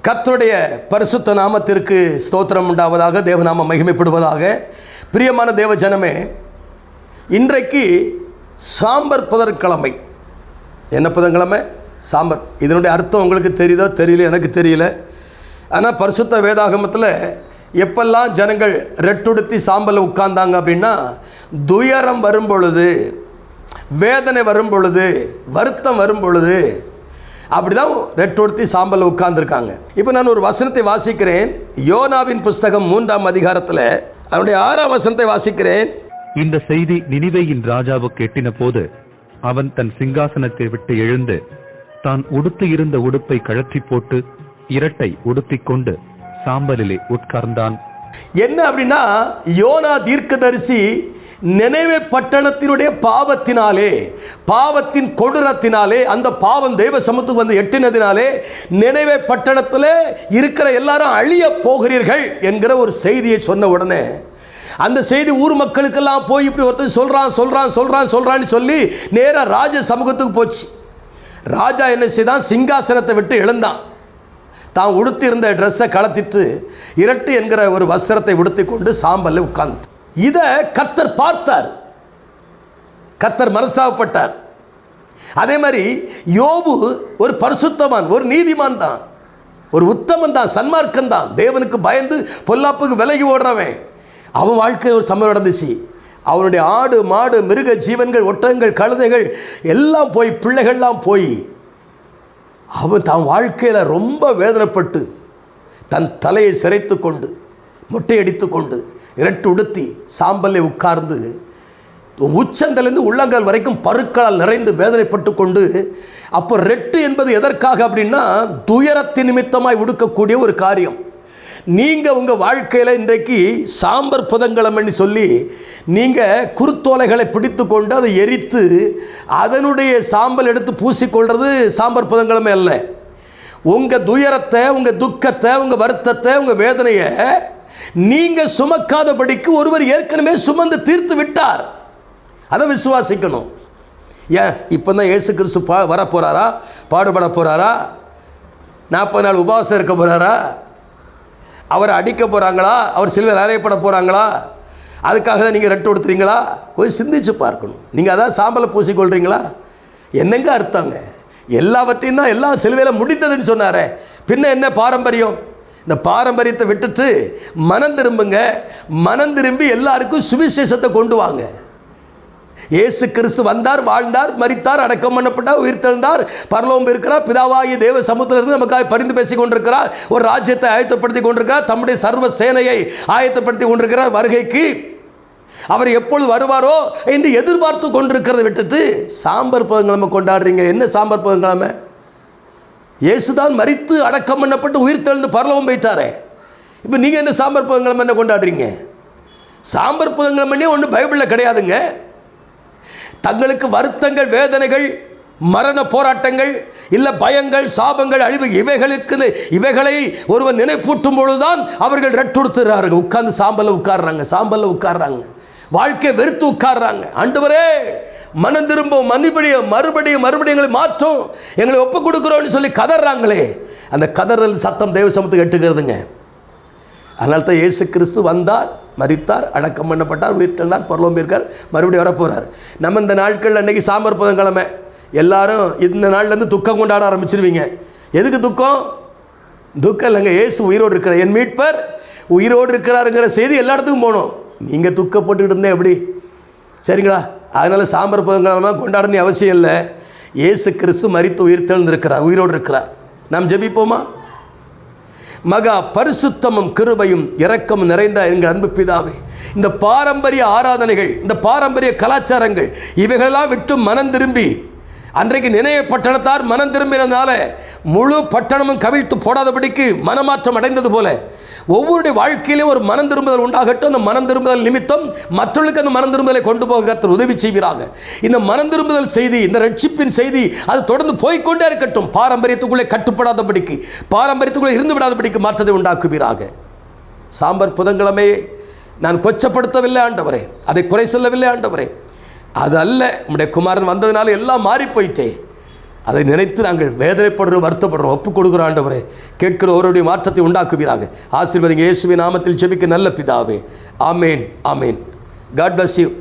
கர்த்தருடைய பரிசுத்த நாமத்திற்கு ஸ்தோத்திரம் உண்டாவதாக, தேவநாமம் மகிமைப்படுவதாக. பிரியமான தேவ ஜனமே, இன்றைக்கு சாம்பர் புதன்கிழமை. என்ன புதன்கிழமை? சாம்பர். இதனுடைய அர்த்தம் உங்களுக்கு தெரியுதோ தெரியல, எனக்கு தெரியல. ஆனால் பரிசுத்த வேதாகமத்தில் எப்பெல்லாம் ஜனங்கள் ரெட்டுடுத்தி சாம்பலில் உட்கார்ந்தாங்க அப்படின்னா, துயரம் வரும் பொழுது, வேதனை வரும் பொழுது, வருத்தம் வரும் பொழுது அப்படிதான் ரெட்டுடுத்தி சாம்பலில் உட்கார்ந்துருக்காங்க. இப்போ நான் ஒரு வசனத்தை வாசிக்கிறேன். யோனாவின் புஸ்தகம் 3ஆம் அதிகாரத்தில் அவனுடைய 6ஆம் வசனத்தை வாசிக்கிறேன். இந்த செய்தி நினிவேயின் ராஜாவுக்கு எட்டின போது அவன் தன் சிங்காசனத்தை விட்டு எழுந்து தான் உடுத்தி இருந்த உடுப்பை கழற்றி போட்டு இரட்டை உடுத்திக் கொண்டு சாம்பலிலே உட்கார்ந்தான். என்ன அப்படின்னா, யோனா தீர்க்கதரிசி நினைவே பட்டணத்தினுடைய பாவத்தினாலே, பாவத்தின் கொடூரத்தினாலே, அந்த பாவம் தெய்வ சமூகத்துக்கு வந்து எட்டினதினாலே நினைவே பட்டணத்தில் இருக்கிற எல்லாரும் அழிய போகிறீர்கள் என்கிற ஒரு செய்தியை சொன்ன உடனே அந்த செய்தி ஊர் மக்களுக்கெல்லாம் போய் இப்படி ஒருத்தர் சொல்றான்னு சொல்லி நேராக ராஜ சமூகத்துக்கு போச்சு. ராஜா என்ன செய்தான்? சிங்காசனத்தை விட்டு எழுந்தான். தான் உடுத்தி இருந்த ட்ரெஸ்ஸை கலத்திட்டு இரட்டு என்கிற ஒரு வஸ்திரத்தை உடுத்தி கொண்டு சாம்பல்ல உட்கார்ந்து, இதை கர்த்தர் பார்த்தார். கர்த்தர் மனசாவப்பட்டார். அதே மாதிரி யோபு ஒரு பரிசுத்தவான், ஒரு நீதிமான் தான், ஒரு உத்தமன் தான், சன்மார்க்கன் தான், தேவனுக்கு பயந்து பொல்லாப்புக்கு விலகி ஓடுறவன். அவன் வாழ்க்கை ஒரு சம்பவம் நடந்துச்சு. அவனுடைய ஆடு மாடு மிருக ஜீவன்கள், ஒட்டகங்கள், கழுதைகள் எல்லாம் போய், பிள்ளைகள்லாம் போய், அவன் தன் வாழ்க்கையில் ரொம்ப வேதனைப்பட்டு தன் தலையை சிரைத்து கொண்டு மொட்டையடித்து கொண்டு இரட்டு உடுத்தி சாம்பலை உட்கார்ந்து உச்சந்தலிருந்து உள்ளங்கால் வரைக்கும் பருக்களால் நிறைந்து வேதனைப்பட்டு கொண்டு, அப்போ ரெட்டு என்பது எதற்காக அப்படின்னா, துயரத்தின் நிமித்தமாய் உடுக்கக்கூடிய ஒரு காரியம். நீங்கள் உங்கள் வாழ்க்கையில் இன்றைக்கு சாம்பர் புதன்கிழமைன்னு சொல்லி நீங்கள் குருத்தோலைகளை பிடித்து கொண்டு அதை எரித்து அதனுடைய சாம்பல் எடுத்து பூசிக்கொள்வது சாம்பர் புதன்கிழமை அல்ல. உங்கள் துயரத்தை, உங்கள் துக்கத்தை, உங்கள் வருத்தத்தை, உங்கள் வேதனையை நீங்கள் சுமக்காதபடிக்கு ஒருவர் ஏற்கனவே சுமந்து தீர்த்து விட்டார். அதை விசுவாசிக்கணும். ஏன் இப்போ தான் இயேசு கிறிஸ்து வரப்போறாரா? பாடுபட போறாரா? 40 நாள் உபவாசம் இருக்க போறாரா? அவரை அடிக்க போகிறாங்களா? அவர் சிலுவையில் அறையப்பட போகிறாங்களா? அதுக்காக தான் நீங்கள் ரெட்டு கொடுத்துறீங்களா? கொஞ்சம் சிந்திச்சு பார்க்கணும். நீங்கள் அதான் சாம்பலை பூசிக்கொள்கிறீங்களா? என்னங்க அர்த்தங்க? எல்லாவற்றையும் தான் எல்லாம் சிலுவையில் முடிந்ததுன்னு சொன்னாரே, பின்ன என்ன பாரம்பரியம்? இந்த பாரம்பரியத்தை விட்டுட்டு மனம் திரும்புங்க. மனம் திரும்பி எல்லாருக்கும் சுவிசேஷத்தை கொண்டு வாங்க. இயேசு கிறிஸ்து வந்தார், வாழ்ந்தார், மரித்தார், அடக்கம் பண்ணப்பட்டார், உயிர்த்தெழுந்தார், பரலோகம் இருக்கிறார், பிதாவாகிய தேவ சமூகத்திலிருந்து நமக்காக பரிந்து பேசிக் கொண்டிருக்கிறார், ஒரு ராஜ்யத்தை ஆயத்தப்படுத்தி கொண்டிருக்கிறார், தம்முடைய சர்வ சேனையை ஆயத்தப்படுத்தி கொண்டிருக்கிறார். வருகைக்கு அவர் எப்பொழுது வருவாரோ என்று எதிர்பார்த்து கொண்டிருக்கிறத விட்டுட்டு சாம்பர் புதன்கிழமை கொண்டாடுறீங்க. என்ன சாம்பர் புதன்கிழமை? இயேசுதான் மரித்து அடக்கம் பண்ணப்பட்டு உயிர்த்தெழுந்து பரலோகம் போயிட்டாரே. இப்போ நீங்கள் என்ன சாம்பர் புதன்கிழமை என்ன கொண்டாடுறீங்க? சாம்பர் புதன்கிழமைன்னே ஒன்று பைபிளில் கிடையாதுங்க. தங்களுக்கு வருத்தங்கள், வேதனைகள், மரண போராட்டங்கள், இல்லை பயங்கள், சாபங்கள், அழிவு, இவைகளை ஒருவர் நினைப்பூட்டும் பொழுதுதான் அவர்கள் ரெட்டுடுத்துறார்கள். உட்கார்ந்து சாம்பல்ல உட்கார்றாங்க. வாழ்க்கை வெறுத்து உட்கார்றாங்க. ஆண்டவரே, மனம் திரும்பும், மறுபடியும் எங்களை மாற்றும், எங்களை ஒப்பு கொடுக்கிறோம்னு சொல்லி கதறாங்களே. அந்த கதறல் சத்தம் தேவ சமூகத்துக்கு எட்டுகிறதுங்க. அதனால தான் இயேசு கிறிஸ்து வந்தார், மரித்தார், அடக்கம் பண்ணப்பட்டார், உயிர்த்தெழுந்தார், பரலோகம் போயிருக்கார், மறுபடியும் வரப்போறார். நம்ம இந்த நாட்கள் அன்னைக்கு சாம்பர் புதன்கிழமை எல்லாரும் இந்த நாள்லேருந்து துக்கம் கொண்டாட ஆரம்பிச்சிருவீங்க. எதுக்கு துக்கம்? துக்கம் இல்லைங்க, இயேசு உயிரோடு இருக்கிறார், என் மீட்பர் உயிரோடு இருக்கிறாருங்கிற செய்தி எல்லா இடத்துக்கும் போகணும். நீங்கள் துக்கப்பட்டுக்கிட்டு இருந்தேன் எப்படி? சரிங்களா? அதனால சாம்பர் புதன்கிழமை கொண்டாடணும் அவசியம் இல்லை. இயேசு கிறிஸ்து மரித்து உயிர்த்தெழுந்திருக்கிறார், உயிரோடு இருக்கிறார். நாம் ஜெபிப்போமா? மகா பரிசுத்தமும் கிருபையும் இரக்கமும் நிறைந்த எங்கள் அன்பு பிதாவே, இந்த பாரம்பரிய ஆராதனைகள், இந்த பாரம்பரிய கலாச்சாரங்கள், இவைகளெல்லாம் விட்டு மனம் திரும்பி, அன்றைக்கு நினைவு பட்டணத்தார் மனம் திரும்பினதுனால முழு பட்டணமும் கவிழ்த்து போடாதபடிக்கு மனமாற்றம் அடைந்தது போல ஒவ்வொருடைய வாழ்க்கையிலும் ஒரு மனம் திரும்புதல் உண்டாகட்டும். அந்த மனம் திரும்புதல் நிமித்தம் மற்றவர்களுக்கு அந்த மனம் திரும்புதலை கொண்டு போக கர்த்தர் உதவி செய்வீராக. இந்த மனம் திரும்புதல் செய்தி, இந்த ரட்சிப்பின் செய்தி அது தொடர்ந்து போய்கொண்டே இருக்கட்டும். பாரம்பரியத்துக்குள்ளே கட்டுப்படாதபடிக்கு, பாரம்பரியத்துக்குள்ளே இருந்து விடாதபடிக்கு மாற்றத்தை உண்டாக்குவீராக. சாம்பர் புதன்கிழமையை நான் கொச்சப்படுத்தவில்லை ஆண்டவரே, அதை குறை சொல்லவில்லை ஆண்டவரே. அது அல்ல, உம்முடைய குமாரன் வந்ததுனால எல்லாம் மாறி போயிட்டே. அதை நினைத்து நாங்கள் வேதனைப்படுறோம், வருத்தப்படுறோம். ஒப்புக் கொடுக்கிறோம் ஆண்டவரே. கேட்கிற ஒருவருடைய மாற்றத்தை உண்டாக்குவீராக. ஆசீர்வதிங்க. இயேசுவின் நாமத்தில் ஜெபிக்க நல்ல பிதாவே. ஆமேன், ஆமேன். God bless you.